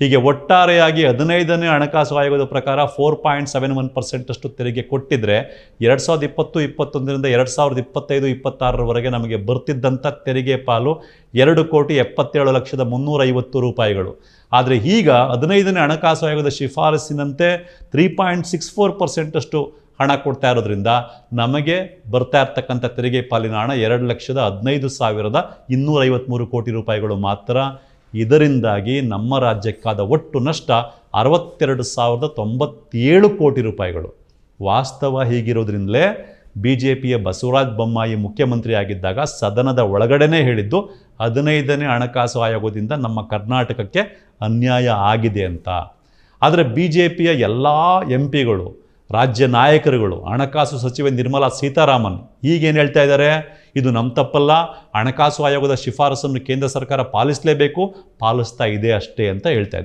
ಹೀಗೆ ಒಟ್ಟಾರೆಯಾಗಿ 15ನೇ ಹಣಕಾಸು ಆಯೋಗದ ಪ್ರಕಾರ 4.71% ಅಷ್ಟು ತೆರಿಗೆ ಕೊಟ್ಟಿದ್ರೆ 2020-21ರಿಂದ 2025-26ರವರೆಗೆ ನಮಗೆ ಬರ್ತಿದ್ದಂಥ ತೆರಿಗೆ ಪಾಲು 2,77,350,000 ರೂಪಾಯಿಗಳು. ಆದರೆ ಈಗ 15ನೇ ಹಣಕಾಸು ಆಯೋಗದ ಶಿಫಾರಸಿನಂತೆ 3.64% ಅಷ್ಟು ಹಣ ಕೊಡ್ತಾ ಇರೋದ್ರಿಂದ ನಮಗೆ ಬರ್ತಾ ಇರ್ತಕ್ಕಂಥ ತೆರಿಗೆ ಪಾಲಿನ ಹಣ 2,15,253 ಕೋಟಿ ರೂಪಾಯಿಗಳು ಮಾತ್ರ. ಇದರಿಂದಾಗಿ ನಮ್ಮ ರಾಜ್ಯಕ್ಕಾದ ಒಟ್ಟು ನಷ್ಟ 62,097 ಕೋಟಿ ರೂಪಾಯಿಗಳು. ವಾಸ್ತವ ಹೀಗಿರೋದ್ರಿಂದಲೇ BJPಯ ಬಸವರಾಜ ಬೊಮ್ಮಾಯಿ ಮುಖ್ಯಮಂತ್ರಿಯಾಗಿದ್ದಾಗ ಸದನದ ಒಳಗಡೆನೇ ಹೇಳಿದ್ದು 15ನೇ ಹಣಕಾಸು ಆಯೋಗದಿಂದ ನಮ್ಮ ಕರ್ನಾಟಕಕ್ಕೆ ಅನ್ಯಾಯ ಆಗಿದೆ ಅಂತ. ಆದರೆ BJPಯ ಎಲ್ಲ MP ಗಳು, ರಾಜ್ಯ ನಾಯಕರುಗಳು, ಹಣಕಾಸು ಸಚಿವೆ ನಿರ್ಮಲಾ ಸೀತಾರಾಮನ್ ಈಗೇನು ಹೇಳ್ತಾ ಇದ್ದಾರೆ, ಇದು ನಮ್ಮ ತಪ್ಪಲ್ಲ, ಹಣಕಾಸು ಆಯೋಗದ ಶಿಫಾರಸನ್ನು ಕೇಂದ್ರ ಸರ್ಕಾರ ಪಾಲಿಸಲೇಬೇಕು, ಪಾಲಿಸ್ತಾ ಇದೆ ಅಷ್ಟೇ ಅಂತ ಹೇಳ್ತಾ ಇದ್ದಾರೆ.